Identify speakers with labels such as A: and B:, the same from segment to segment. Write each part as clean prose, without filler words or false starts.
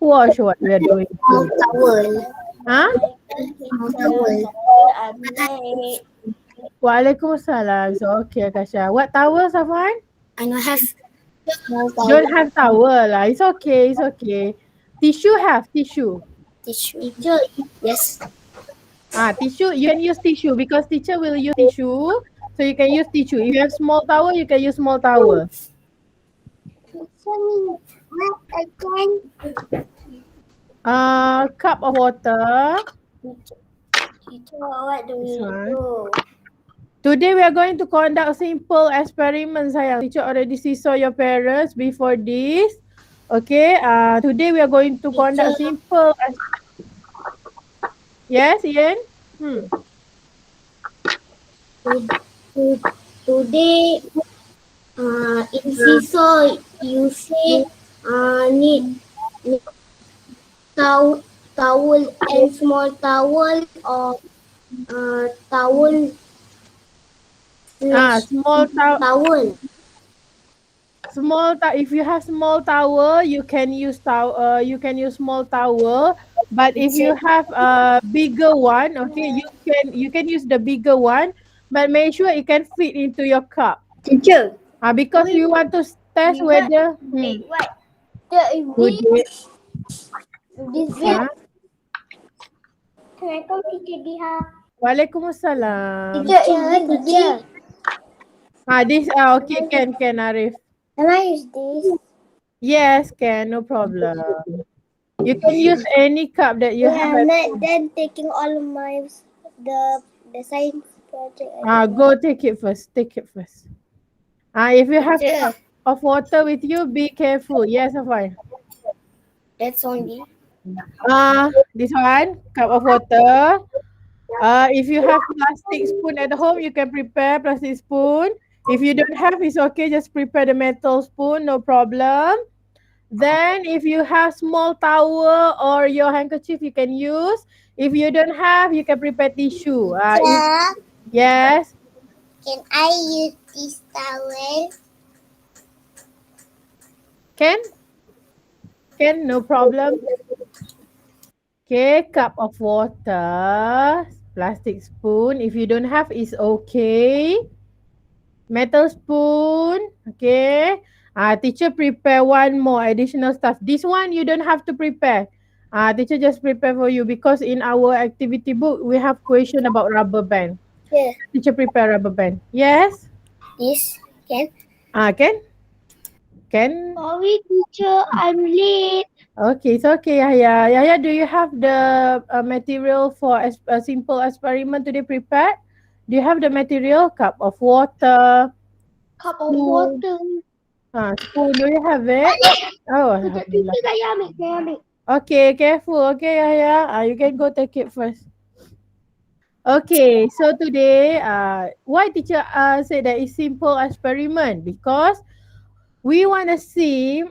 A: Watch what we are doing today.
B: Towel.
A: Huh?
B: Towel.
C: I'm late.
A: Waalaikumsalam. So, okay, Kasha. What towel, Safwan?
B: I don't have small towel.
A: Don't have towel lah. It's okay. It's okay. Tissue have tissue.
B: Tissue. Teacher. Yes.
A: Tissue. You can use tissue because teacher will use tissue. So you can use tissue. If you have small towel, you can use small towel.
B: What again?
A: Cup of water.
C: Teacher, what do we
A: This one.
C: do?
A: Today we are going to conduct simple experiments, sayang. Teacher already saw your parents before this. Okay. Today we are going to conduct simple. Yes, Ian.
B: Today, in seesaw, you say need towel and small towel or towel
A: Small towel.
B: towel.
A: If you have small towel, you can use you can use small towel. But if you have a bigger one, okay, you can use the bigger one, but make sure it can fit into your cup.
B: Teacher.
A: Because you want to test whether.
C: What?
A: Today,
B: This
A: huh?
C: Assalamualaikum Teacher Diha.
A: Waalaikumsalam.
B: Teacher.
A: This okay, can Arif.
C: Can I use this?
A: Yes, can, no problem. You can use any cup that you have.
C: Then taking all of my the science project.
A: Go take it first. Take it first. If you have cup of water with you, be careful. Yes, fine.
B: That's only.
A: This one, cup of water. If you have plastic spoon at home, you can prepare plastic spoon. If you don't have, it's okay. Just prepare the metal spoon, no problem. Then, if you have small towel or your handkerchief, you can use. If you don't have, you can prepare tissue. Yes.
C: Can I use this towel?
A: Can, no problem. Okay, cup of water, plastic spoon. If you don't have, it's okay. Metal spoon, okay. Teacher prepare one more additional stuff. This one you don't have to prepare. Teacher just prepare for you because in our activity book we have question about rubber band.
C: Yeah.
A: Teacher prepare rubber band. Yes.
C: Yes. Can.
A: Can.
C: Sorry, teacher. I'm late.
A: Okay, it's okay, Yahya. Yahya, do you have the material for a simple experiment today prepared? Do you have the material? Cup of water.
C: Cup of water.
A: Spoon, do you have it? Oh, alhamdulillah.
C: Saya ambil.
A: Okay, careful. Okay, Yahya. You can go take it first. Okay, so today, why teacher said that it's simple experiment? Because we want to see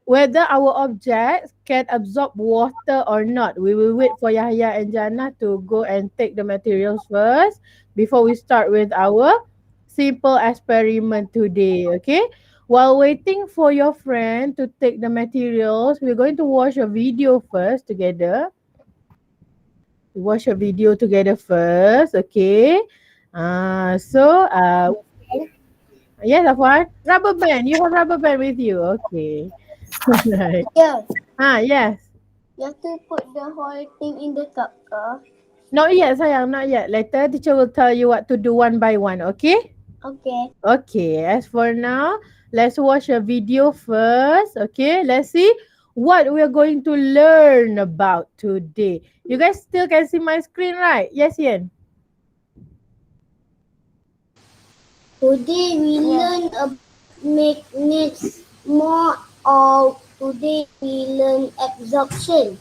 A: whether our objects can absorb water or not. We will wait for Yahya and Jannah to go and take the materials first before we start with our simple experiment today, okay? While waiting for your friend to take the materials, we're going to watch a video first together. Watch a video together first, okay? Yes, Afwan. Rubber band. You have rubber band with you. Okay. Right.
C: Yeah.
A: Yes.
C: You have to put the whole thing in the cup, ka?
A: Not yet, sayang. Not yet. Later, teacher will tell you what to do one by one. Okay?
C: Okay.
A: Okay. As for now, let's watch a video first. Okay? Let's see what we are going to learn about today. You guys still can see my screen, right? Yes, Ian?
B: Today we learn magnets more, or today we learn absorption.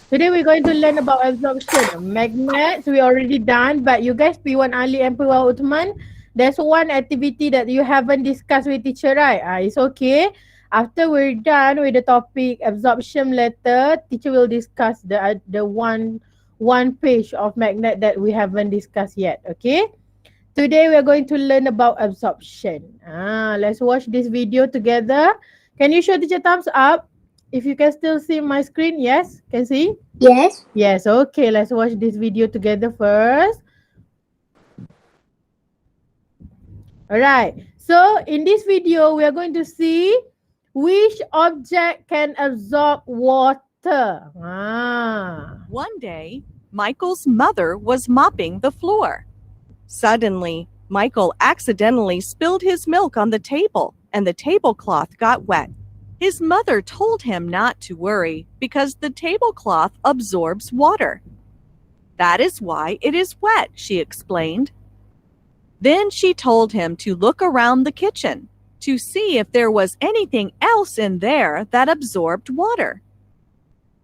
A: Today we're going to learn about absorption. Magnets we already done, but you guys P1 Ali and P1 Uthman, there's one activity that you haven't discussed with teacher, right? It's okay. After we're done with the topic absorption later, teacher will discuss the one page of magnet that we haven't discussed yet. Okay. Today we are going to learn about absorption. Let's watch this video together. Can you show teacher thumbs up? If you can still see my screen, yes? Can see?
B: Yes.
A: Yes, okay. Let's watch this video together first. Alright. So in this video, we are going to see which object can absorb water.
D: One day, Michael's mother was mopping the floor. Suddenly, Michael accidentally spilled his milk on the table, and the tablecloth got wet. His mother told him not to worry because the tablecloth absorbs water. That is why it is wet, she explained. Then she told him to look around the kitchen to see if there was anything else in there that absorbed water.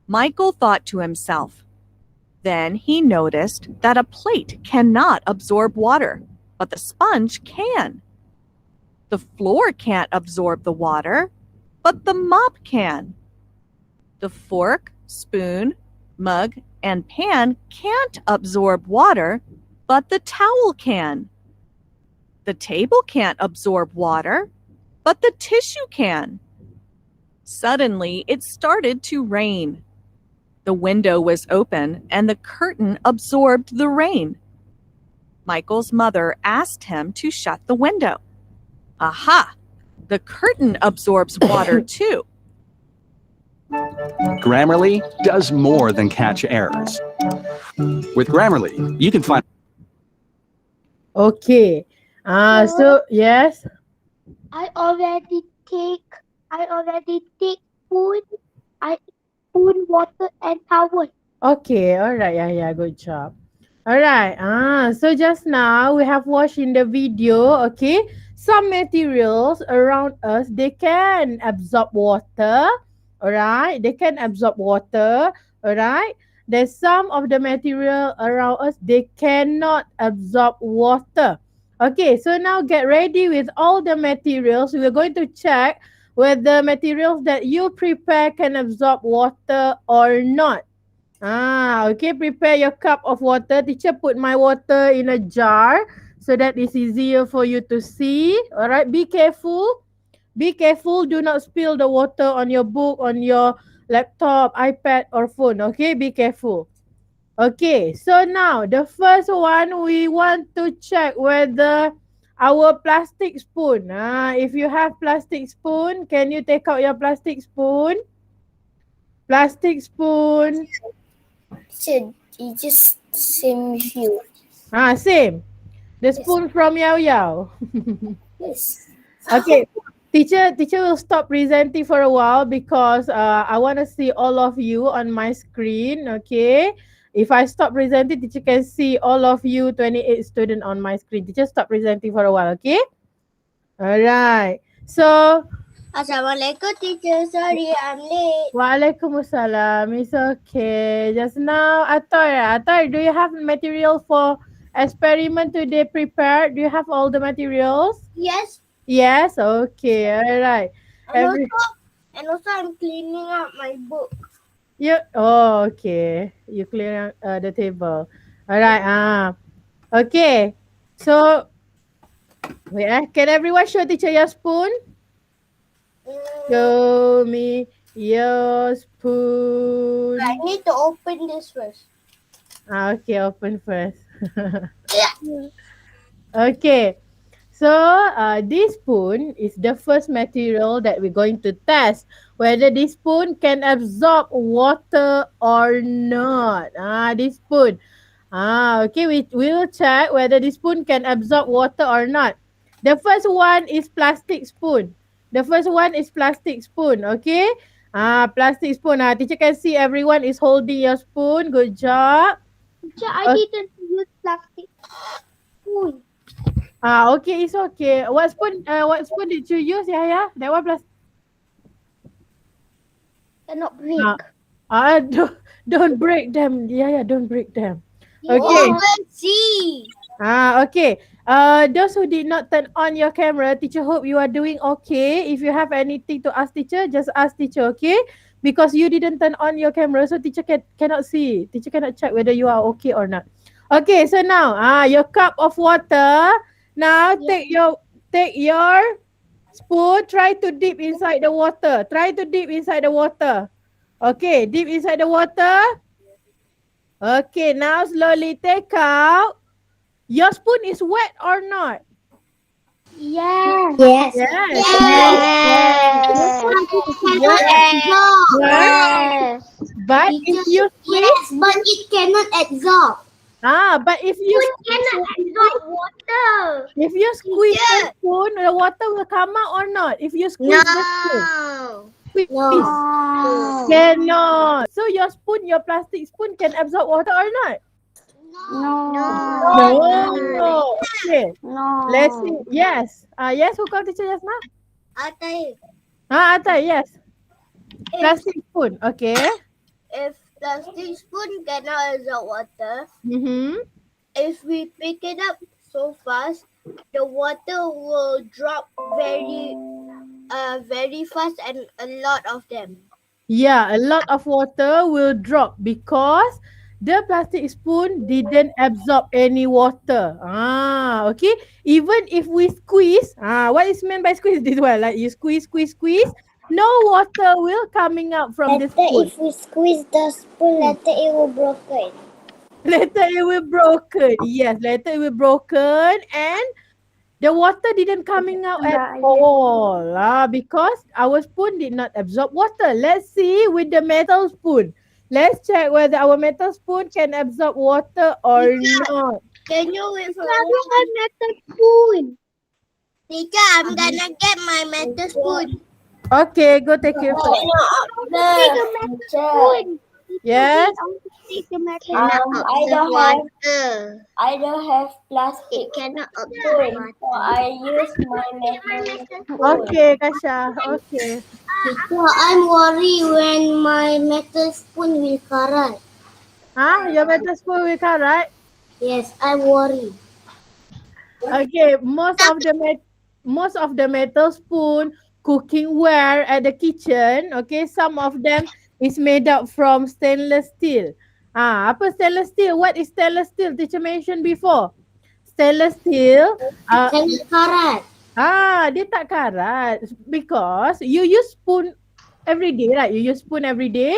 D: Michael thought to himself. Then he noticed that a plate cannot absorb water, but the sponge can. The floor can't absorb the water, but the mop can. The fork, spoon, mug, and pan can't absorb water, but the towel can. The table can't absorb water, but the tissue can. Suddenly, it started to rain. The window was open and the curtain absorbed the rain. Michael's mother asked him to shut the window. Aha! The curtain absorbs water too.
E: Grammarly does more than catch errors. With Grammarly, you can find
A: Okay. So yes.
C: I already take spoon, spoon, water and towel.
A: Okay, all right. Yeah, good job. All right. So just now we have watched in the video, okay? Some materials around us, they can absorb water, all right? They can absorb water, all right? There's some of the material around us, they cannot absorb water. Okay, so now get ready with all the materials. We're going to check whether materials that you prepare can absorb water or not. Okay, prepare your cup of water. Teacher put my water in a jar so that it's easier for you to see. All right, be careful. Be careful. Do not spill the water on your book, on your laptop, iPad, or phone. Okay, be careful. Okay, so now the first one we want to check whether our plastic spoon. If you have plastic spoon, can you take out your plastic spoon? Plastic spoon.
B: So it just same with you.
A: Same. The spoon from Yao Yao.
B: Yes.
A: Okay. Teacher will stop presenting for a while because I want to see all of you on my screen. Okay. If I stop presenting, teacher can see all of you 28 students on my screen. Teacher stop presenting for a while. Okay. All right. So
C: Assalamualaikum, teacher. Sorry, I'm late.
A: Waalaikumsalam. It's okay. Just now, Atar, do you have material for experiment today prepared? Do you have all the materials?
C: Yes.
A: Yes. Okay. All right.
C: And also I'm cleaning up my book.
A: Okay. You clear the table. All right. Okay. So, wait. Can everyone show teacher your spoon? Show me your spoon.
C: I need to open this first.
A: Okay, open first.
C: Yeah.
A: Okay. So, this spoon is the first material that we're going to test whether this spoon can absorb water or not. This spoon. Okay, we will check whether this spoon can absorb water or not. The first one is plastic spoon. The first one is plastic spoon, okay? Plastic spoon. Teacher can see everyone is holding your spoon. Good job.
C: Teacher, I didn't use plastic spoon.
A: Okay, it's okay. What spoon did you use? Yeah. That one plastic.
C: Cannot break.
A: Don't break them. Yeah, don't break them.
C: You
A: Okay.
C: will see.
A: Okay. Those who did not turn on your camera, teacher hope you are doing okay. If you have anything to ask teacher, just ask teacher, okay? Because you didn't turn on your camera, so teacher cannot see. Teacher cannot check whether you are okay or not. Okay, so now, your cup of water. Now take your Spoon, try to dip inside the water. Try to dip inside the water. Okay, dip inside the water. Okay, now slowly take out. Your spoon is wet or not?
C: Yes. Yes.
A: Yes. Your
C: Yes.
A: spoon is
C: Cannot
A: wet.
C: absorb.
A: But,
C: Yes.
A: but if you squeeze,
C: Yes, but it cannot absorb.
A: but if you
C: Food
A: squeeze
C: cannot
A: the
C: absorb
A: spoon,
C: water.
A: if you squeeze the
C: Teacher.
A: spoon, the water will come out or not? If you
C: No.
A: squeeze the spoon, squeeze.
C: No.
A: Cannot. So your spoon, your plastic spoon can absorb water or not?
C: No.
A: No. Okay. Let's see.
C: No.
A: Yes. Yes, who called teacher just now?
B: Atai,
A: Atai, yes. Plastic spoon. Okay.
B: if plastic spoon cannot absorb water,
A: Mm-hmm.
B: if we pick it up so fast, the water will drop very fast and a lot of them.
A: Yeah, a lot of water will drop because the plastic spoon didn't absorb any water. Okay. Even if we squeeze, what is meant by squeeze? This one, like you squeeze, squeeze, squeeze, no water will coming out from the
C: Later,
A: spoon.
C: if we squeeze the spoon, later it will broken.
A: Later it will broken. Yes, later it will broken and the water didn't coming out at all because our spoon did not absorb water. Let's see with the metal spoon. Let's check whether our metal spoon can absorb water or not.
B: Can you with
C: a metal spoon.
B: Teacher, I'm gonna get my metal spoon.
A: Okay, go take your first.
C: Take a metal spoon.
A: Yes.
C: Take the metal
F: I don't have plastic
B: It cannot
F: spoon,
B: absorb
F: so I use my metal spoon.
A: Okay, Kasha. Okay.
C: So I'm worried when my metal spoon will corrode.
A: Your metal spoon will come, right?
C: Yes, I'm worried.
A: Okay, most of the metal spoon, cooking ware at the kitchen, okay, some of them is made up from stainless steel. Apa stainless steel? What is stainless steel? Teacher mentioned before. Stainless steel,
C: Cannot corrode.
A: dia tak karat because you use spoon every day, right? You use spoon every day.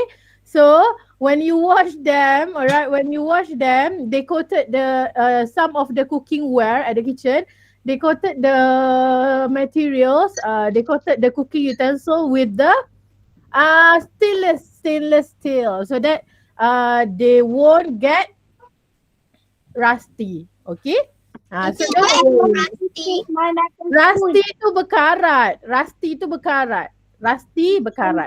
A: So when you wash them, all right, when you wash them, they coated the some of the cooking ware at the kitchen. They coated the materials. They coated the cooking utensil with the stainless steel, so that they won't get rusty. Okay. So don't worry. Rusty tu berkarat. Rusty tu berkarat. Rusty berkarat.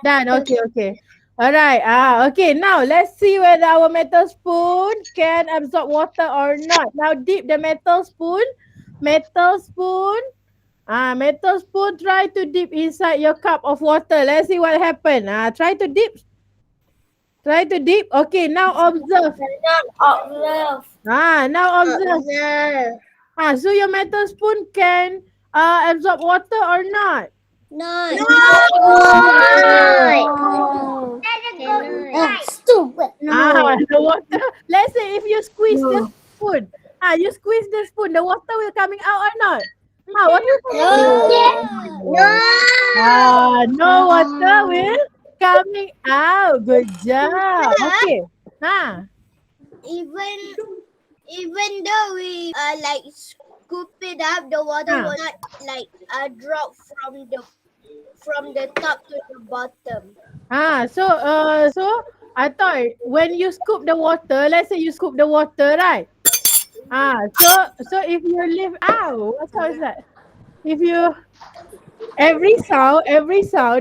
A: Done. Okay, okay. Alright. Okay. Now let's see whether our metal spoon can absorb water or not. Now dip the metal spoon. Metal spoon. Metal spoon. Try to dip inside your cup of water. Let's see what happen. Try to dip. Try to dip. Okay. Now observe.
F: Observe.
A: Now observe. So your metal spoon can absorb water or not?
B: No.
C: Stupid.
A: The water. Let's say if you squeeze the spoon, you squeeze the spoon, the water will coming out or not? Water no water will coming out. Good job. Okay.
B: Even though we like scoop it up, the water will not like drop from the top to the bottom.
A: So I thought when you scoop the water, let's say you scoop the water, right? So if you leave what sound is that? If you every sound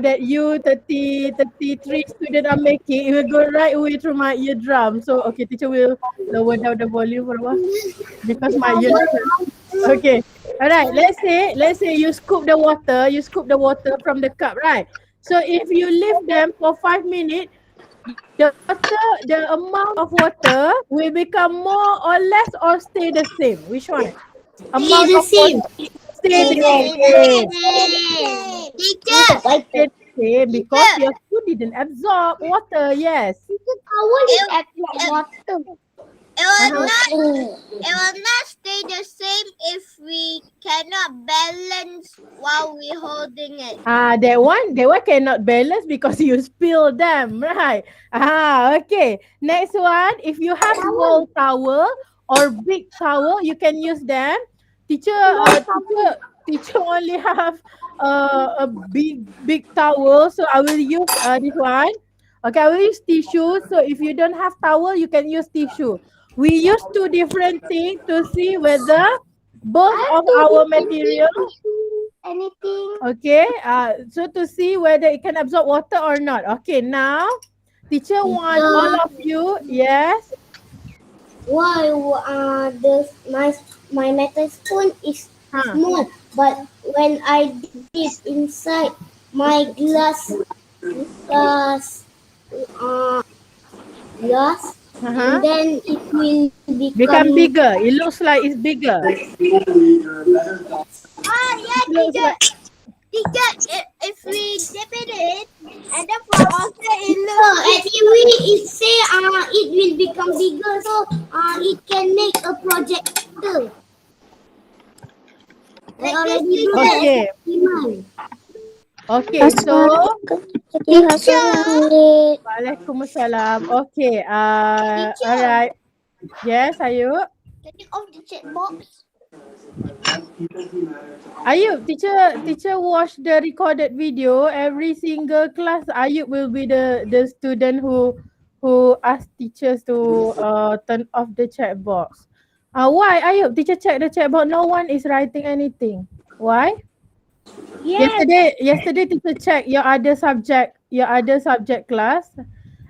A: that you 33 student are making, it will go right away through my eardrum. So okay, teacher will lower down the volume for a while because my eardrum. Okay. Alright, let's say you scoop the water from the cup, right? So if you leave them for 5 minutes, the amount of water will become more or less or stay the same. Which one? Amount
C: the
A: of
C: same.
A: water stay the same.
B: Teacher,
A: Stay the same because your food didn't absorb water. Yes.
C: How will it absorb water?
B: It will not stay the same if we cannot balance while we holding it.
A: That one cannot balance because you spill them, right? Okay. Next one, if you have small towel or big towel, you can use them. Teacher only have a big towel, so I will use this one. Okay, I will use tissue. So if you don't have towel, you can use tissue. We use two different things to see whether both of our material.
C: Anything?
A: Okay, so to see whether it can absorb water or not. Okay, now teacher want all of you. Yes.
C: Why my metal spoon is small, but when I dip inside my glass, and then it will
A: Become bigger. It looks like it's bigger.
B: Yeah,
A: Looks
B: teacher.
A: like,
B: Teacher, if we dip it, and then for water it looks.
C: it say it will become bigger, so it can make a projector. I already do
A: okay.
C: that.
A: Okay, so
C: Teacher.
A: Waalaikumsalam. Okay, alright. Yes, Ayub.
C: Turning off the chat box.
A: Ayub, teacher watch the recorded video. Every single class, Ayub will be the student who ask teachers to turn off the chat box. Why, Ayub? Teacher check the chat box. No one is writing anything. Why? Yesterday teacher check your other subject class,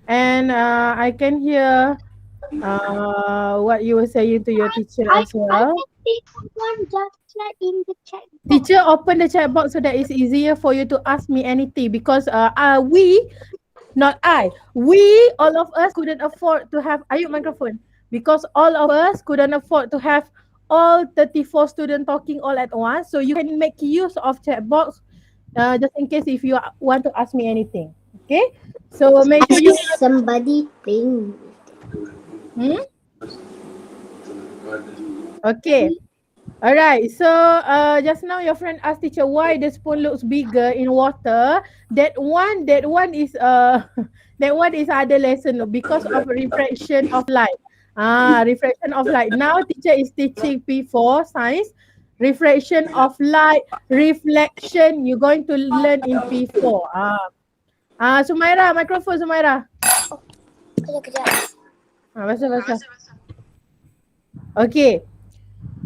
A: and I can hear what you were saying to your teacher as well.
C: One just chat in the chat box.
A: Teacher open the chat box so that it's easier for you to ask me anything, because we all of us couldn't afford to have Ayub microphone, because all of us couldn't afford to have all 34 students talking all at once. So you can make use of chat box just in case if you want to ask me anything. Okay, so make sure you
C: Somebody playing.
A: Okay. All right. So just now your friend asked teacher why the spoon looks bigger in water. That one is that one is other lesson, because of refraction of light. Refraction of light. Now teacher is teaching P4 science. Refraction of light, reflection. You're going to learn in P4. Sumaira, microphone Sumaira.
C: Kejap.
A: Baca. Okay.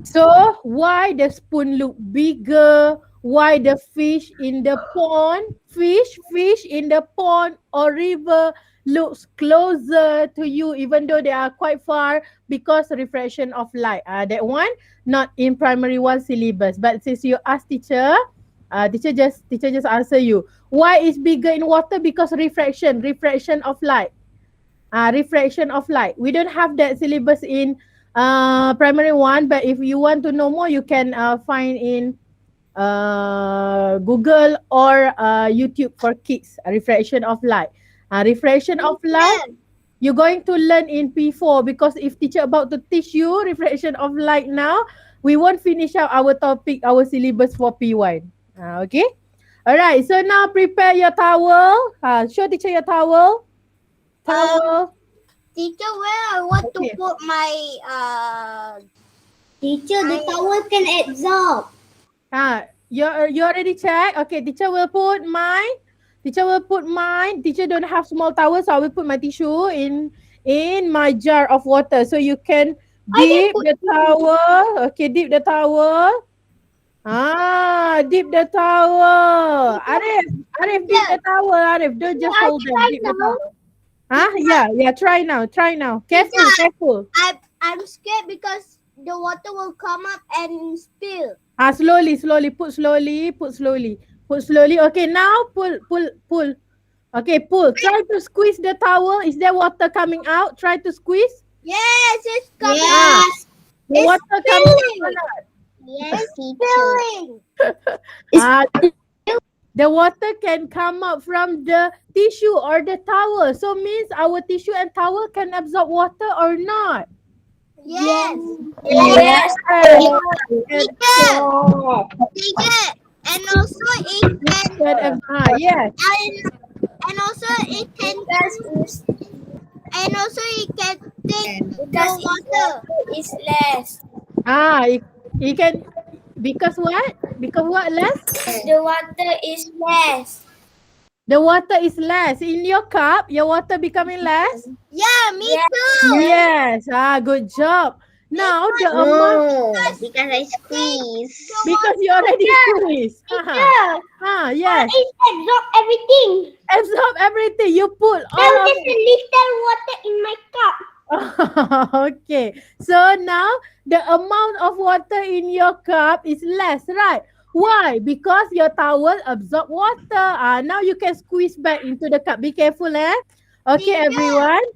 A: So why the spoon look bigger? Why the fish in the pond in the pond or river looks closer to you even though they are quite far? Because refraction of light. That one not in primary one syllabus. But since you ask teacher, teacher just answer you. Why is bigger in water? Because refraction of light. Refraction of light. We don't have that syllabus in primary one, but if you want to know more, you can find in Google or YouTube for kids. Refraction of light. Refraction of light. You're going to learn in P4, because if teacher about to teach you refraction of light now, we won't finish out our topic, our syllabus for P1. Okay. All right. So now prepare your towel. Show teacher your towel.
B: Teacher, where I want to put my
C: Teacher, the towel can absorb.
A: You already checked? Okay, teacher will put mine. Teacher don't have small towel, so I will put my tissue in my jar of water. So you can dip the towel. Okay, dip the towel. Dip the towel. Arif, dip the towel. Arif, don't just hold them. Dip the towel. Yeah, try now. Careful.
B: I'm scared because the water will come up and spill.
A: Slowly. Put slowly. Okay, now pull. Okay, pull. Try to squeeze the towel. Is there water coming out? Try to squeeze.
B: Yes, it's coming.
C: Yes.
A: The water coming out or not?
C: Yes,
B: Spilling.
A: The water can come out from the tissue or the towel. So means our tissue and towel can absorb water or not?
B: Yes.
A: Yes.
B: Teacher. Teacher. And also it can
A: Yes.
B: and also it can take the
F: Because
B: water.
F: it's less.
A: You can, because what? Because what less?
F: The water is less.
A: The water is less. In your cup, your water becoming less?
B: Yeah, me too.
A: Yes. Good job. Now the amount,
B: Because I squeeze.
A: because you already squeezed. Yes.
C: It absorb everything.
A: Absorb everything. You put
C: There
A: all of
C: is a little water in my cup.
A: Okay. So now the amount of water in your cup is less, right? Why? Because your towel absorb water. Now you can squeeze back into the cup. Be careful, eh? Okay, everyone.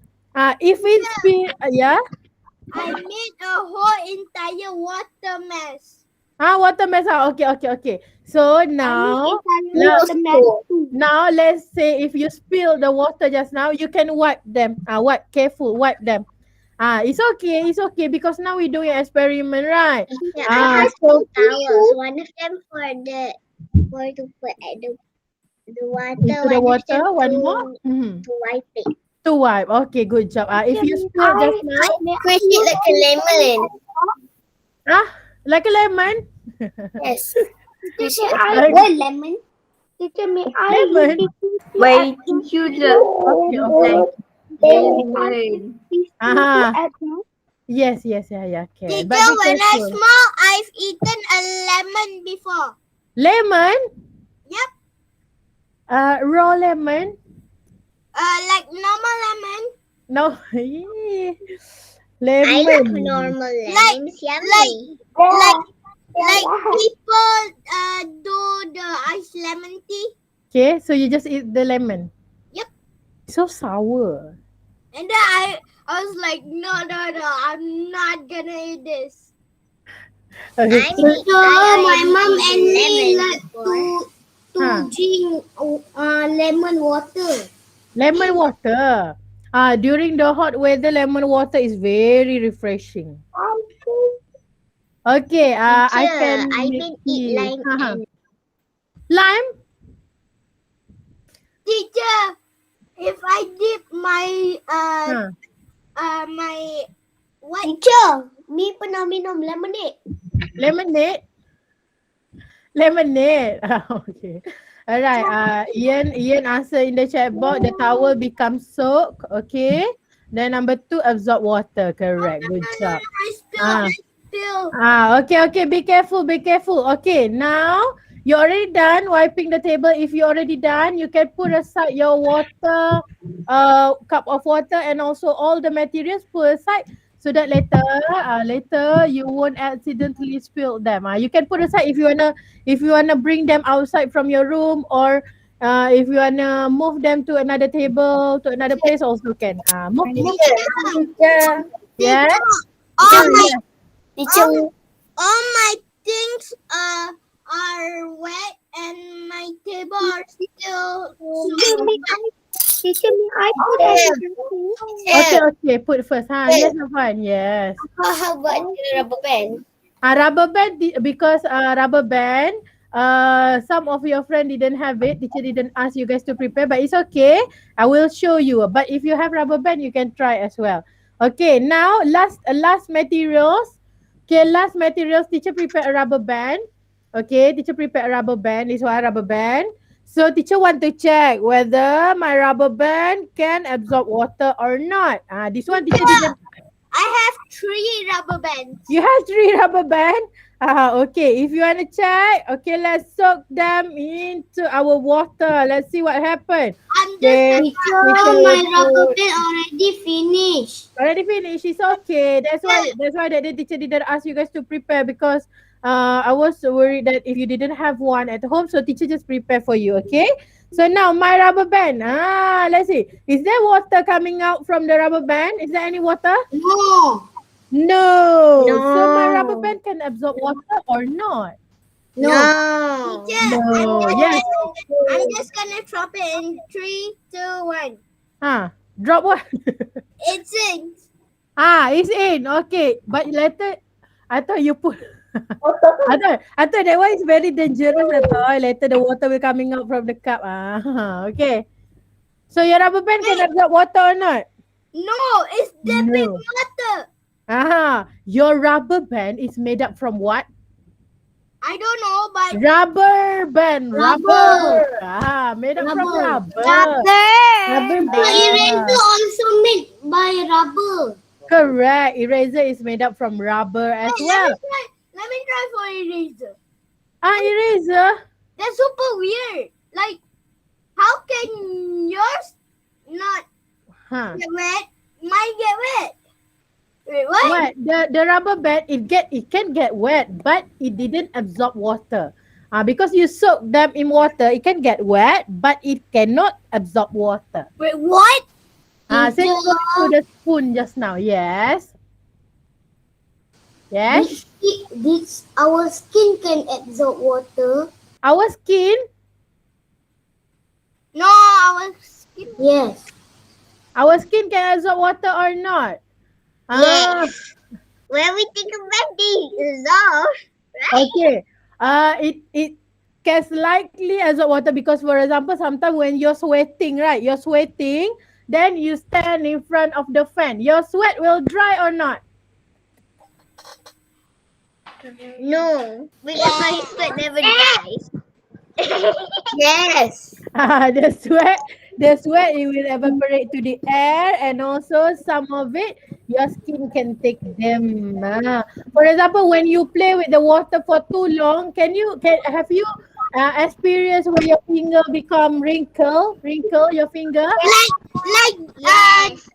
A: If it's spill, yeah.
B: I made a whole entire water mess.
A: Water mess. Okay. So now, let's say if you spill the water just now, you can wipe them. Wipe careful. Wipe them. It's okay because now we're doing experiment, right?
B: Yeah, I have
A: So
B: two towels. One of them for to put the water.
A: into the
B: One of them
A: water, one more.
B: to wipe it.
A: To wipe. Okay, good job. If you spill just now,
B: Squeeze it like a lemon.
A: like a lemon.
F: Yes.
A: Like
C: Lemon. Teacher, may
A: lemon.
G: Wait, teacher.
A: Okay.
G: Lemon.
A: Yes, yeah, can. But
B: Teacher,
A: be
B: when I
A: careful.
B: small, I've eaten a lemon before.
A: Lemon?
B: Yep.
A: Raw lemon?
B: Like normal lemon.
A: No.
B: I like
A: Lemon.
B: normal lemons. Yummy. Like people do the ice lemon tea.
A: Okay, so you just eat the lemon.
B: Yep.
A: So sour.
B: And then I was like, no, I'm not gonna eat this.
A: Okay.
C: My mom and me like to drink lemon water.
A: Lemon water. During the hot weather, lemon water is very refreshing. Okay, I can
B: eat lime and
A: lime.
B: teacher. If I dip my my what?
C: Teacher, me pernah minum lemonade.
A: Lemonade. Okay. All right. Ian answer in the chat box. The towel becomes soaked. Okay. Then number 2, absorb water. Correct. Good job.
B: I spill.
A: Okay. Be careful. Okay. Now you're already done wiping the table. If you're already done, you can put aside your water, cup of water, and also all the materials put aside so that later you won't accidentally spill them. You can put aside if you wanna bring them outside from your room, or if you wanna move them to another table, to another place, also can. Move.
F: Teacher.
A: Yeah.
B: All my things are wet and my table are still
C: Teacher, may I put
A: Okay. Put first. Yes, fine. Yes.
F: How about the rubber band?
A: Rubber band because rubber band. Some of your friend didn't have it. Teacher didn't ask you guys to prepare, but it's okay. I will show you. But if you have rubber band, you can try as well. Okay. Now last materials. Okay, last materials. Teacher prepare a rubber band. Okay, teacher prepare a rubber band. This one rubber band. So teacher want to check whether my rubber band can absorb water or not. This one teacher didn't.
B: I have 3 rubber bands.
A: You have 3 rubber band? Okay. If you want to check, okay, let's soak them into our water. Let's see what happened.
B: I'm just
C: Teacher, my rubber band already finished.
A: Already finished. It's okay. That's why the teacher didn't ask you guys to prepare, because I was worried that if you didn't have one at home, so teacher just prepare for you. Okay. So now my rubber band. Let's see. Is there water coming out from the rubber band? Is there any water? No. So my rubber band can absorb water or not?
B: No. Teacher,
A: No. Yes.
B: I'm just gonna drop it in 3, 2, 1.
A: Drop what?
B: It sinks.
A: It's in. Okay. But later, I thought you put. I thought that one is very dangerous. I thought later the water will coming out from the cup. Okay. So your rubber band can absorb water or not?
B: No, it's dipping
A: No.
B: water.
A: Your rubber band is made up from what?
B: I don't know, but
A: Rubber band. Rubber. Made up from rubber. Rubber
C: So eraser
A: band.
C: also made by rubber.
A: Correct. Eraser is made up from rubber as
B: hey,
A: well.
B: let me try for eraser.
A: Eraser.
B: That's super weird. Like, how can yours not get wet? Mine get wet. Wait, what?
A: What? The rubber band it can get wet, but it didn't absorb water. Because you soak them in water, it can get wet, but it cannot absorb water.
B: Wait, what?
A: Same goes to the spoon just now. Yes. Yes.
C: This our skin can absorb water.
A: Our skin.
B: No, our skin.
C: Yes.
A: Our skin can absorb water or not?
F: Yes. When we think about this, right?
A: Okay. It can slightly absorb water because, for example, sometimes when you're sweating, right? You're sweating, then you stand in front of the fan. Your sweat will dry or not?
F: No, because my sweat never dries. Yes.
A: The sweat it will evaporate to the air, and also some of it your skin can take them. For example, when you play with the water for too long, have you experienced where your finger become wrinkle your finger?
F: Yes,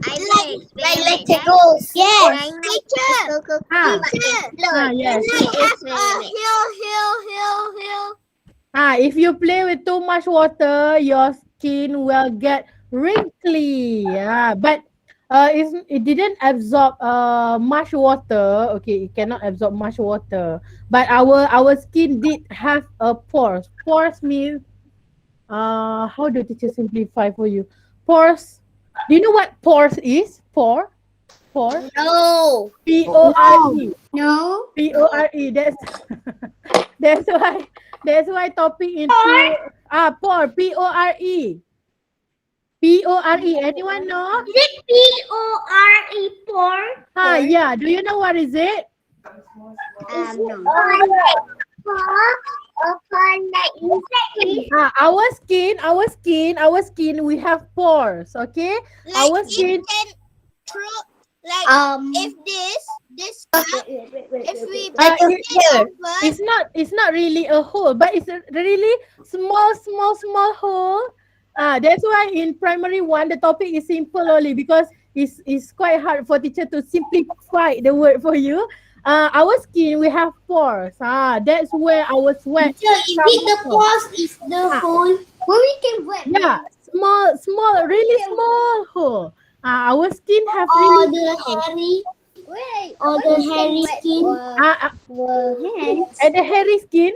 F: like tickles. Yes.
B: Teacher.
A: Yes.
B: Hill.
A: If you play with too much water, your skin will get wrinkly. But it didn't absorb much water. Okay, it cannot absorb much water. But our skin did have a pores. Pores means how do teacher simplify for you? Pores. Do you know what pores is? Pore? Pore?
F: No.
A: P-O-R-E.
C: No.
A: P-O-R-E. That's why topic into pore. P-O-R-E. P-O-R-E. Anyone know?
C: Is it P-O-R-E pore?
A: Yeah. Do you know what is it?
F: No.
A: Our skin, we have pores, okay?
B: Like
A: Our
B: it
A: skin,
B: can throw, like if this if we
F: Like a hair.
A: it's not really a hole, but it's a really small hole. That's why in primary one the topic is simple only because it's quite hard for teacher to simplify the word for you. Our skin we have pores. That's where our sweat.
C: So if the pores is the hole where we can wet.
A: Yeah, really small hole. Our skin have
C: Or
A: really
C: the hairy. Or the hairy skin.
A: and the hairy skin.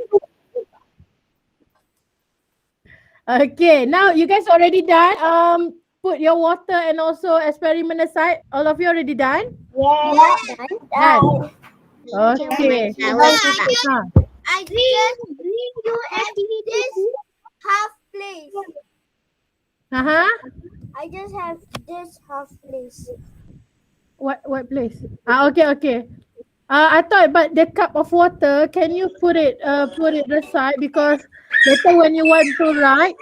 A: Okay, now you guys already done. Put your water and also experiment aside. All of you already done? Done. Okay.
B: I just bring you at this half place. I just have this half place.
A: What place? Okay. I thought, but the cup of water, can you put it aside because later when you want to write,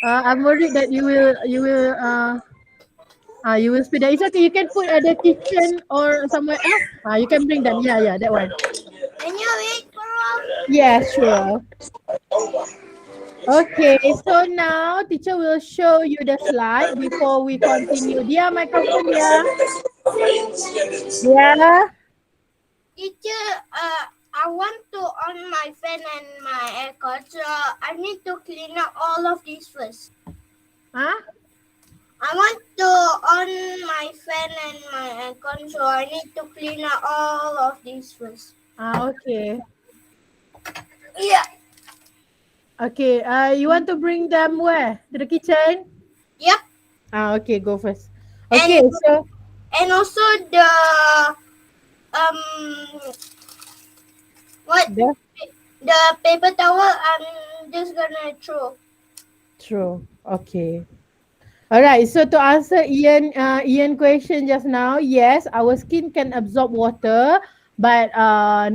A: I'm worried that you will speed up. It's okay. You can put at the kitchen or somewhere else. You can bring them. Yeah, that one.
B: Can you wait for us?
A: Yeah, sure. Okay, so now teacher will show you the slide before we continue. Dia microphone dia. Yeah.
B: Teacher, I want to on my fan and my aircon, so I need to clean up all of these first.
A: Huh?
B: I want to on my fan and my aircon, so I need to clean up all of these first.
A: Okay.
B: Yeah.
A: Okay, you want to bring them where? To the kitchen?
B: Yep.
A: Okay, go first. Okay, so
B: And also the um what
A: The
B: the paper towel I'm just gonna throw.
A: true. Okay. All right. So to answer Ian question just now, yes, our skin can absorb water, but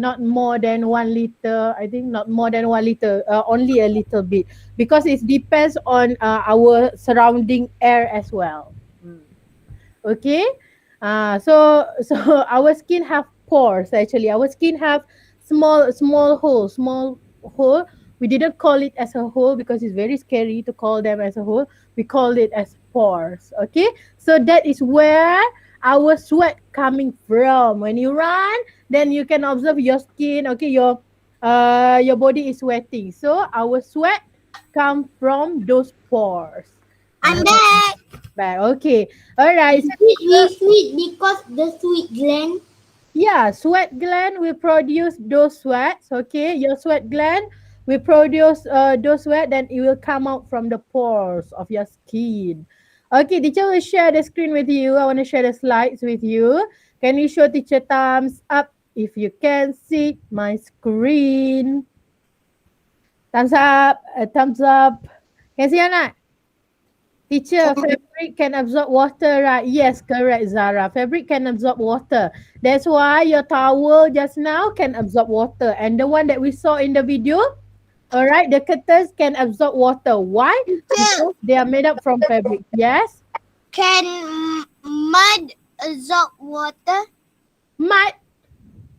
A: not more than 1 liter. I think not more than 1 liter. Only a little bit because it depends on our surrounding air as well. Mm. Okay. So our skin have pores actually. Our skin have small hole. We didn't call it as a hole because it's very scary to call them as a hole. We call it as pores. Okay. So that is where our sweat coming from. When you run, then you can observe your skin. Okay, your body is sweating. So our sweat come from those pores.
B: I'm
A: Ah,
B: back.
A: back. Okay. All right. So
C: We sweet because the sweet gland.
A: yeah, sweat gland will produce those sweats. Okay, your sweat gland will produce those sweat, then it will come out from the pores of your skin. Okay, teacher will share the screen with you. I want to share the slides with you. Can you show teacher thumbs up if you can see my screen? Thumbs up, thumbs up. Can see or not? Teacher, fabric can absorb water, right? Yes, correct, Zara. Fabric can absorb water. That's why your towel just now can absorb water. And the one that we saw in the video, all right, the curtains can absorb water. Why?
B: Teacher,
A: Because they are made up from fabric. Yes?
B: can mud absorb water?
A: Mud,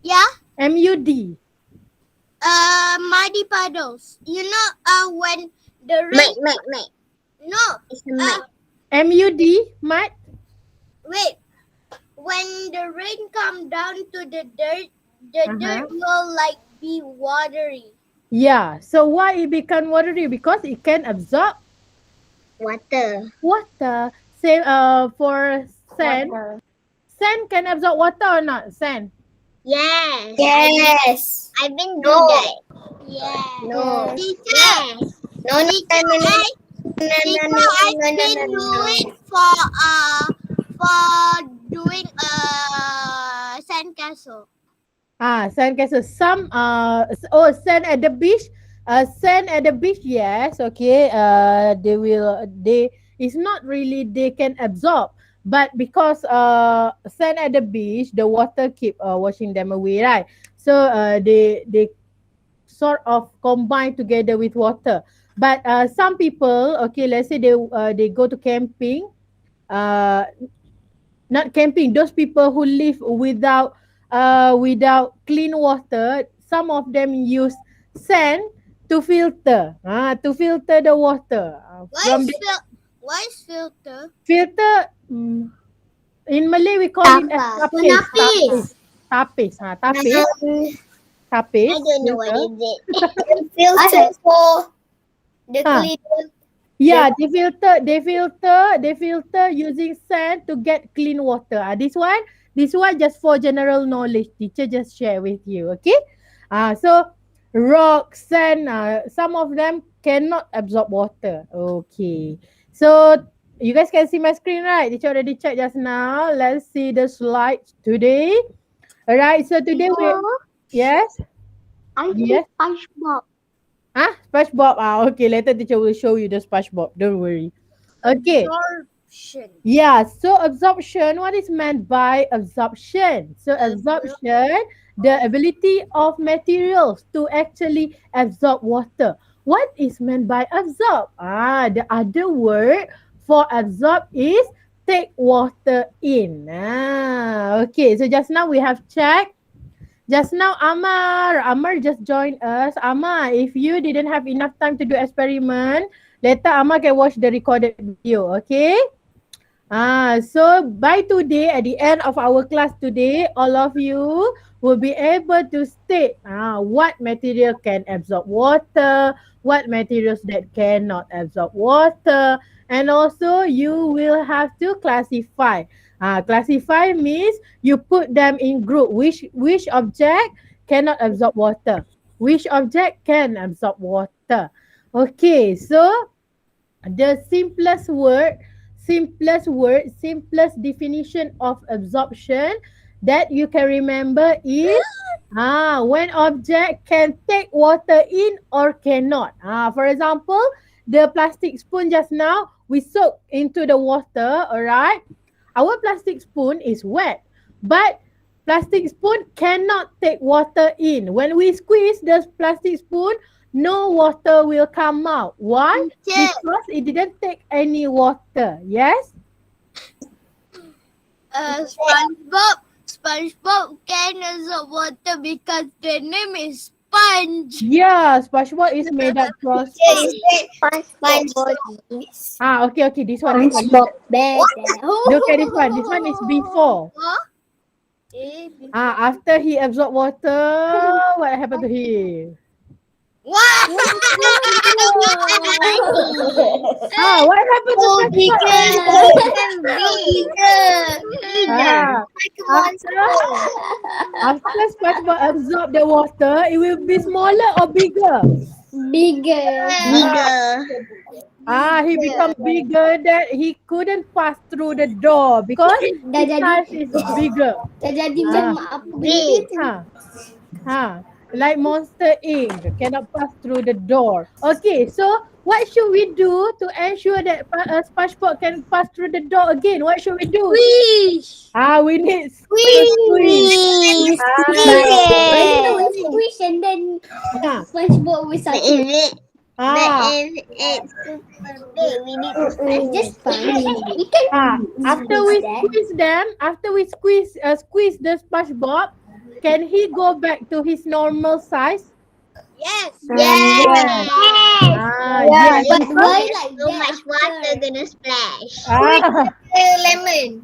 B: Yeah.
A: M-U-D.
B: Muddy puddles. You know, when the rain.
F: Mate.
B: No.
F: It's a mate.
A: M-U-D, mud.
B: Wait. When the rain come down to the dirt
A: Uh-huh.
B: will like be watery.
A: Yeah. So why it become watery? Because it can absorb
F: Water.
A: water. Same for sand. Sand can absorb water or not? Sand.
F: Yes.
B: Yes.
F: I've been do
B: No.
F: that.
B: Yeah.
F: No.
B: Teacher.
F: Yes. No.
B: Teacher, I've been doing for doing sandcastle.
A: Sandcastle. Some sand at the beach. Sand at the beach. Yes. Okay. They. It's not really they can absorb, but because sand at the beach, the water keep washing them away, right? So they sort of combine together with water. But some people, okay, let's say they go to camping. Uh, Not camping, those people who live without clean water, some of them use sand to filter the water from the
B: Why is filter?
A: filter. In Malay we call it as tapis.
C: Tapis.
A: Tapis
F: I don't know what
A: filter.
F: is it. Filter for the
A: Ah.
F: clean.
A: Yeah, they filter using sand to get clean water. This one just for general knowledge. Teacher just share with you, okay? So rock, sand, some of them cannot absorb water. Okay. So you guys can see my screen, right? Teacher already checked just now. Let's see the slides today. All right. So today we yes.
C: I
A: Yes.
C: SpongeBob.
A: SpongeBob. Okay. Later teacher will show you the SpongeBob. Don't worry. Okay.
B: Absorption.
A: Yeah, so absorption, what is meant by absorption? So absorption, the ability of materials to actually absorb water. What is meant by absorb? The other word for absorb is take water in. Okay, so just now we have checked. Just now Amar just joined us. Amar, if you didn't have enough time to do experiment, later Amar can watch the recorded video, okay? So by today, at the end of our class today, all of you will be able to state what material can absorb water, what materials that cannot absorb water, and also you will have to classify. Classify means you put them in group. Which object cannot absorb water? Which object can absorb water? Okay, so the simplest word, simplest definition of absorption that you can remember is when object can take water in or cannot. For example, the plastic spoon just now, we soak into the water, alright? Our plastic spoon is wet, but plastic spoon cannot take water in. When we squeeze the plastic spoon, no water will come out. Why?
F: Teacher,
A: Because it didn't take any water. Yes?
B: SpongeBob can absorb water because the name is Sponge.
A: Yeah, SpongeBob is made up from
F: teacher,
A: sponge.
F: is that SpongeBob?
A: Okay, this one.
C: SpongeBob bear.
A: Look at this one. This one is before. After he absorbed water, what happened to him?
B: Wow!
A: What happened to SpongeBob?
F: Bigger.
A: After SpongeBob absorb the water, it will be smaller or bigger?
C: Bigger.
A: He become bigger that he couldn't pass through the door because
C: Dah
A: his
C: jadi
A: size is bigger.
C: dah jadi macam apa benda tu?
A: Like Monster Inc. cannot pass through the door. Okay, so what should we do to ensure that SpongeBob can pass through the door again? What should we do?
B: Squish!
A: We need squeeze.
C: Squish and then SpongeBob will start.
F: If it's super big, we need to
C: It's just funny. We can
A: After we squeeze the SpongeBob, can he go back to his normal size?
B: Yes!
A: Yes.
C: But why like
F: so much water
C: that?
F: gonna splash.
B: Lemon.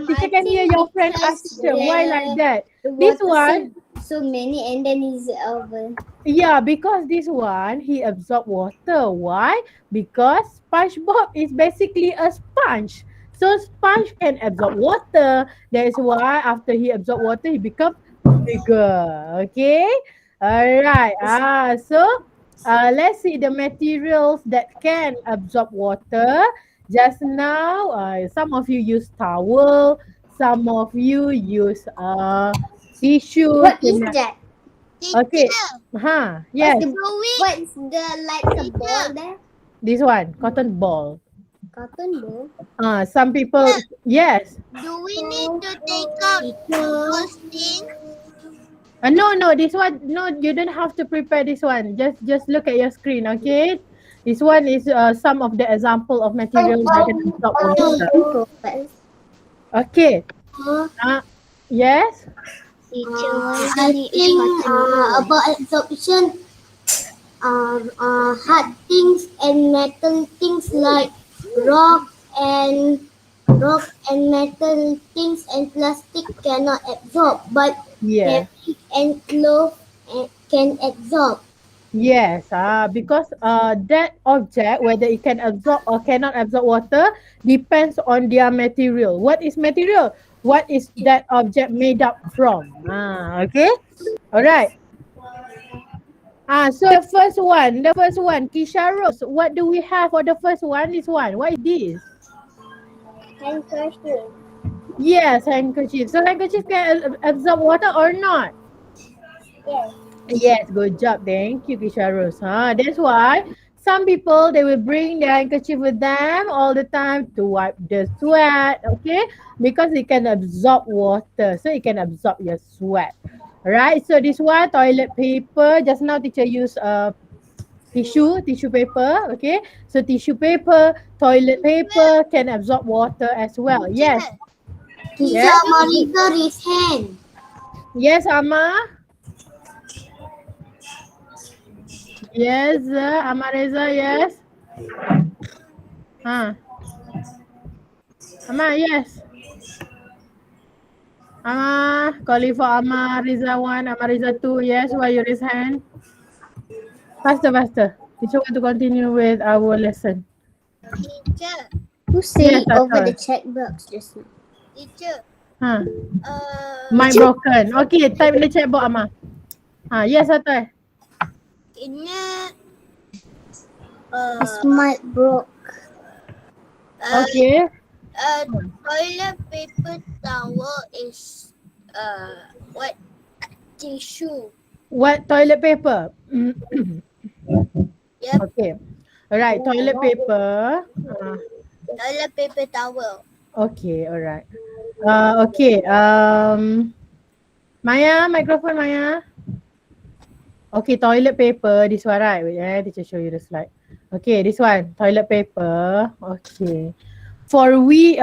A: Teacher can hear your friend ask teacher, why like that?
C: The
A: This
C: water
A: one,
C: so many and then it's over.
A: yeah, because this one, he absorb water. Why? Because SpongeBob is basically a sponge. So sponge can absorb water. That is why after he absorb water, he becomes bigger. Okay? Alright. So let's see the materials that can absorb water. Just now, some of you use towel. Some of you use tissue.
C: What is that?
A: Okay. Yes.
C: What's the like a ball there?
A: This one, cotton ball.
C: Cotton ball.
A: Some people, yes.
B: Do we need to take out those things?
A: No, this one, no, you don't have to prepare this one. Just look at your screen, okay? This one is some of the example of material that can absorb water. Okay. Yes.
C: I think about absorption, hard things and metal things like rock and metal things and plastic cannot absorb, but
A: Yeah.
C: fabric and cloth can absorb.
A: Yes. Because that object, whether it can absorb or cannot absorb water, depends on their material. What is material? What is that object made up from? Okay. All right. So the first one, Kisha Rose, what do we have for the first one? This one, what is this?
C: Handkerchief.
A: Yes, handkerchief. So handkerchief can absorb water or not?
C: Yes.
A: Yes, good job. Thank you, Kisha Rose. That's why some people, they will bring their handkerchief with them all the time to wipe the sweat, okay? Because it can absorb water. So it can absorb your sweat. Alright, so this one, toilet paper. Just now teacher used tissue paper, okay? So tissue paper, toilet paper can absorb water as well. Yes.
C: Teacher Marika raise hand.
A: Yes, Amma. Yes, Amareza, yes. Amma, yes. Calling for Amariza 1, Amariza 2, yes, why you raise hand? Faster. Teacher want to continue with our lesson.
B: Teacher,
C: Who said
A: Yes, I
C: over
A: saw.
C: the check box just now?
B: teacher.
A: Mic broken. Okay, type in the chat box, Amma. Yes, Atai.
B: Ingat
C: His mic broke.
A: Okay.
B: Toilet paper towel is what? Tissue.
A: What toilet paper?
B: Yep.
A: Okay. Alright, toilet paper.
B: Toilet paper towel.
A: Okay, alright. Okay. Maya, microphone Maya. Okay, toilet paper. This one, right? Wait, teacher show you the slide. Okay, this one, toilet paper. Okay. Okay.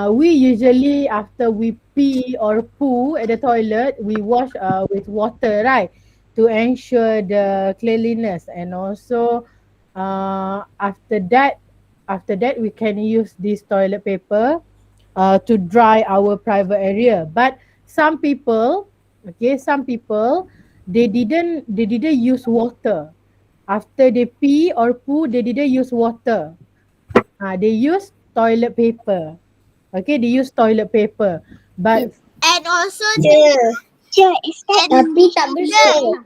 A: We usually after we pee or poo at the toilet, we wash with water, right? To ensure the cleanliness, and also after that we can use this toilet paper to dry our private area. But some people, okay, some people they didn't use water after they pee or poo. They didn't use water. They use toilet paper. Okay, they use toilet paper. But
B: And also
C: Tapi tak bersih.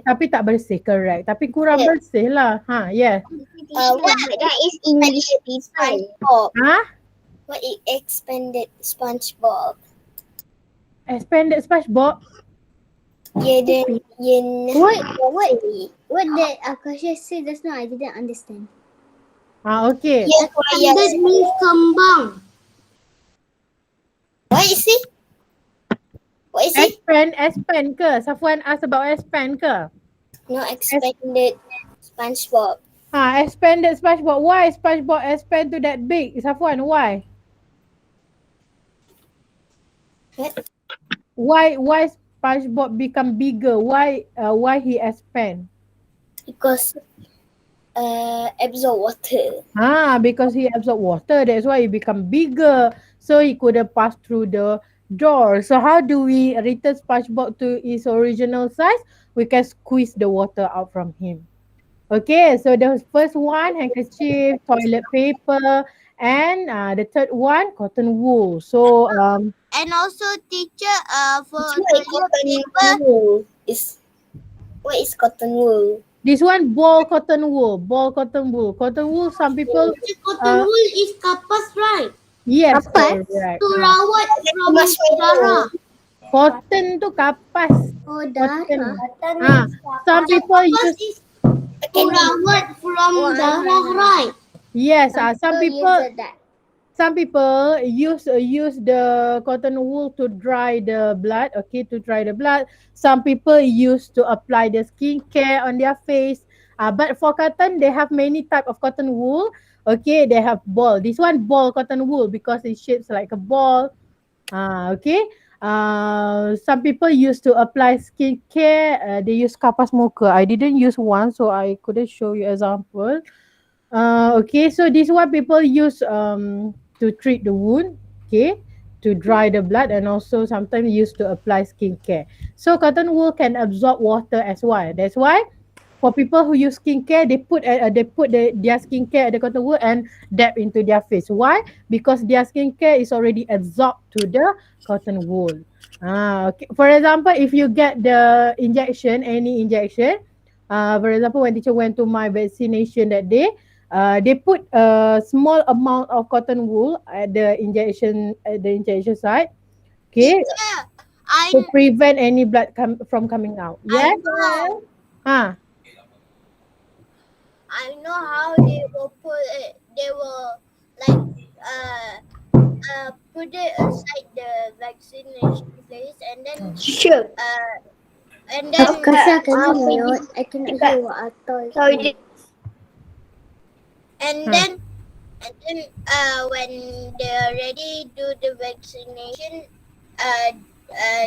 A: tapi tak bersih, correct. Tapi kurang bersih lah. Yeah.
F: What that is English people?
B: what is expanded SpongeBob?
A: Expanded SpongeBob.
C: What that Akasha said just now, I didn't understand.
A: Okay.
C: Expanded means kembang.
B: What is it? What is it?
A: Expand ke? Safwan ask about expand ke?
B: No, expanded SpongeBob.
A: Expanded SpongeBob. Why SpongeBob expand to that big? Safwan, why?
B: What?
A: Why SpongeBob become bigger? Why he expand?
B: Because absorb water.
A: Because he absorb water. That's why he become bigger. So he couldn't pass through the door. So how do we return SpongeBob to his original size? We can squeeze the water out from him. Okay, so the first one, handkerchief, toilet paper, and the third one, cotton wool. So
B: And also teacher for toilet paper what is cotton wool?
A: this one, ball cotton wool. Cotton wool, some people
C: Cotton wool is kapas, right?
A: yes,
F: Kapas?
A: correct.
C: To rawat from darah.
A: Cotton tu kapas.
C: Oh,
A: Cotton.
C: darah.
A: Some people
C: Kapas
A: use,
C: is to rawat from darah, right?
A: yes, some people
C: use that.
A: some people use the cotton wool to dry the blood. Okay, to dry the blood. Some people use to apply the skincare on their face. But for cotton, they have many type of cotton wool. Okay, they have ball. This one ball cotton wool because it shapes like a ball. Okay. Some people used to apply skincare. They use kapas muka. I didn't use one, so I couldn't show you example. Okay, so this one people use to treat the wound, okay, to dry the blood, and also sometimes used to apply skincare. So cotton wool can absorb water as well. That's why for people who use skincare, they put their skincare at the cotton wool and dab into their face. Why? Because their skincare is already absorbed to the cotton wool. Okay. For example, if you get the injection, any injection, for example, when teacher went to my vaccination that day, they put a small amount of cotton wool at the injection site, okay,
B: I
A: to prevent any blood from coming out. Yes.
B: know. I know how they will put it. They will like put it aside the vaccination place, and then
F: Sure.
B: and then
C: Akasha, can you mute? I cannot hear what I thought.
F: Sorry.
B: and then when they're ready to do the vaccination,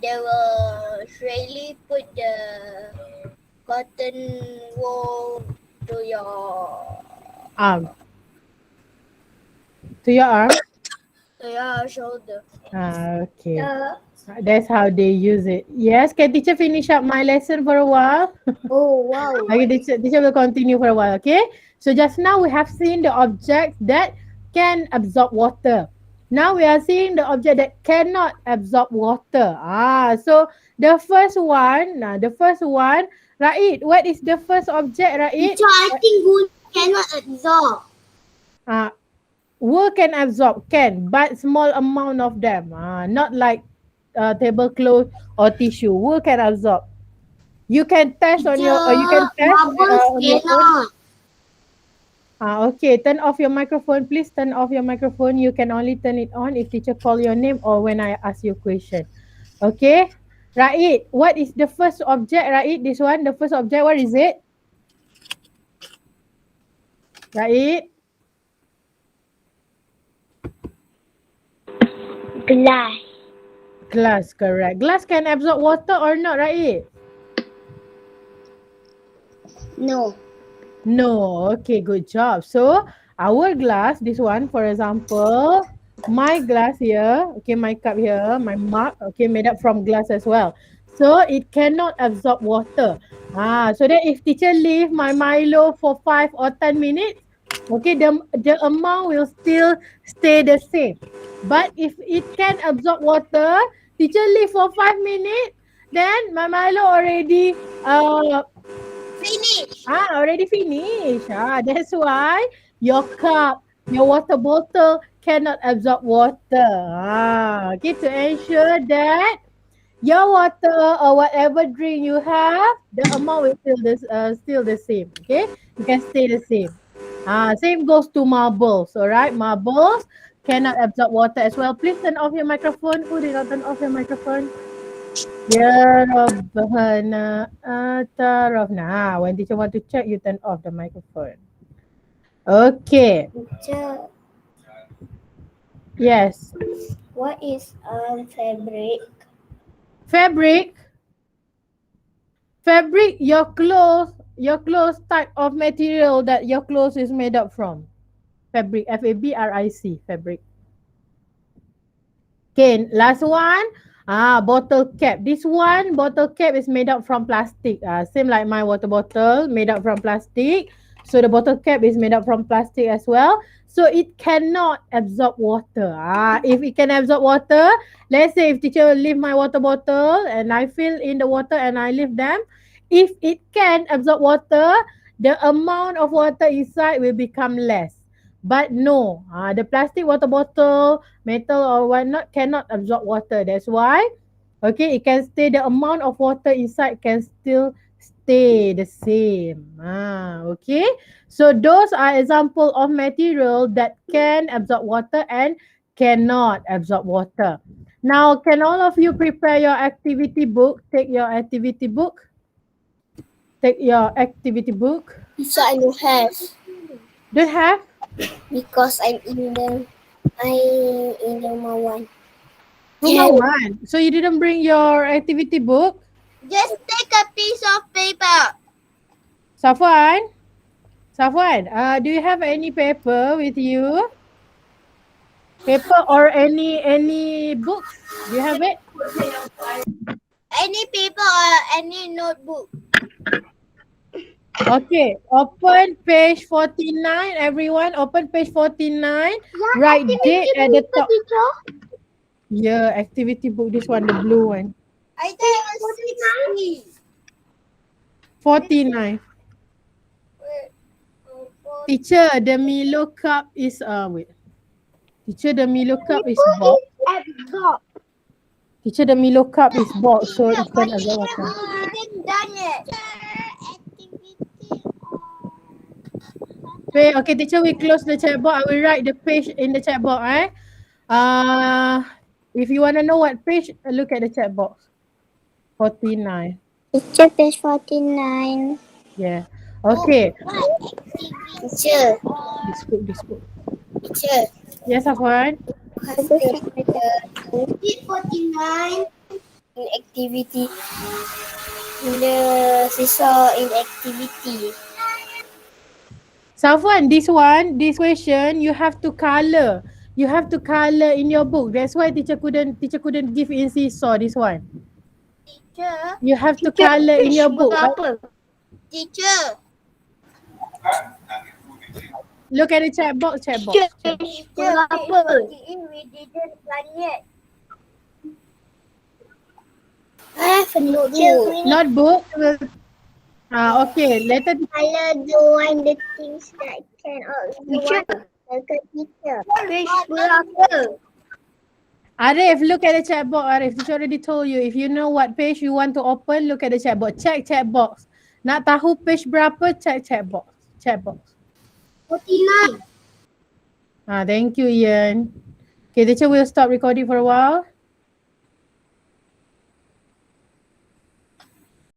B: they will surely put the cotton wool to your
A: Arm. To your arm.
B: shoulder.
A: Okay. That's how they use it. Yes, can teacher finish up my lesson for a while?
C: Oh, wow.
A: Okay, teacher will continue for a while, okay? So just now we have seen the objects that can absorb water. Now we are seeing the object that cannot absorb water. So the first one, Raid, what is the first object, Raid?
C: Teacher, I think cannot absorb.
A: Wool can absorb, but small amount of them. Not like tablecloth or tissue. Wool can absorb. You can test on your. You can
C: Teacher,
A: test
C: marbles
A: on your phone.
C: cannot.
A: Okay. Turn off your microphone, please. Turn off your microphone. You can only turn it on if teacher call your name or when I ask you question. Okay. Raid, what is the first object? Raid, this one, the first object. What is it? Raid.
F: Glass.
A: Glass, correct. Glass can absorb water or not, Raid?
F: No.
A: No. Okay, good job. So, our glass, this one, for example, my glass here, okay, my cup here, my mug, okay, made up from glass as well. So, it cannot absorb water. So that if teacher leave my Milo for 5 or 10 minutes, okay, the amount will still stay the same. But if it can absorb water, teacher leave for 5 minutes, then my Milo already
B: Finish.
A: already finished. That's why your cup, your water bottle cannot absorb water. Okay, to ensure that your water or whatever drink you have, the amount will still the same. Okay, you can stay the same. Same goes to marbles. All right, marbles cannot absorb water as well. Please turn off your microphone. Who did not turn off your microphone? Ya Rabbana atarafna. When teacher want to check, you turn off the microphone. Okay.
F: Teacher,
A: Yes.
F: what is fabric?
A: Fabric. Fabric, your clothes type of material that your clothes is made up from. Fabric, Fabric, fabric. Okay, last one. Bottle cap. This one, bottle cap is made up from plastic. Same like my water bottle, made up from plastic. So the bottle cap is made up from plastic as well. So it cannot absorb water. If it can absorb water, let's say if teacher leave my water bottle and I fill in the water and I leave them, if it can absorb water, the amount of water inside will become less. But no, the plastic water bottle, metal or whatnot cannot absorb water. That's why, okay, it can stay, the amount of water inside can still stay the same. Okay. So those are example of material that can absorb water and cannot absorb water. Now, can all of you prepare your activity book? Take your activity book. Take your activity book.
F: Teacher, I don't have
A: Don't have?
F: because I'm in the my one.
A: Rumah one. So you didn't bring your activity book?
B: Just take a piece of paper.
A: Safwan? Safwan, do you have any paper with you? Paper or any book? Do you have it?
B: Any paper or any notebook.
A: Okay, open page 49. Everyone, open page 49. Write date at the top. Yeah, activity book. This one, the blue one.
B: I think it was 60.
A: 49. Teacher, the Milo cup is wait. Teacher, the Milo cup is box. Teacher, the Milo cup is box, so it can absorb water.
B: We didn't done it.
A: Wait, okay, teacher, we close the chat box. I will write the page in the chat box. If you want to know what page, look at the chat box. 49.
F: Teacher, page 49.
A: Yeah. Okay.
F: Teacher,
A: This book.
F: teacher.
A: Yes, Afwan.
C: Sheet 49.
F: In activity. In the seesaw in activity.
A: Safwan, this question, you have to color. You have to color in your book. That's why teacher couldn't give in seesaw this one.
B: Teacher.
A: You have to color in your book.
B: Teacher.
A: Look at the chat box.
B: Teacher, we didn't done yet.
F: I have a notebook.
A: Notebook. Okay, later.
F: Color the one the things that can
G: Teacher,
F: like a teacher.
G: page berapa?
A: Arif, look at the chat box. Arif, teacher already told you. If you know what page you want to open, look at the chat box. Check chat box. Nak tahu page berapa, check chat box. Chat box.
C: 49.
A: Thank you, Ian. Okay, teacher will stop recording for a while.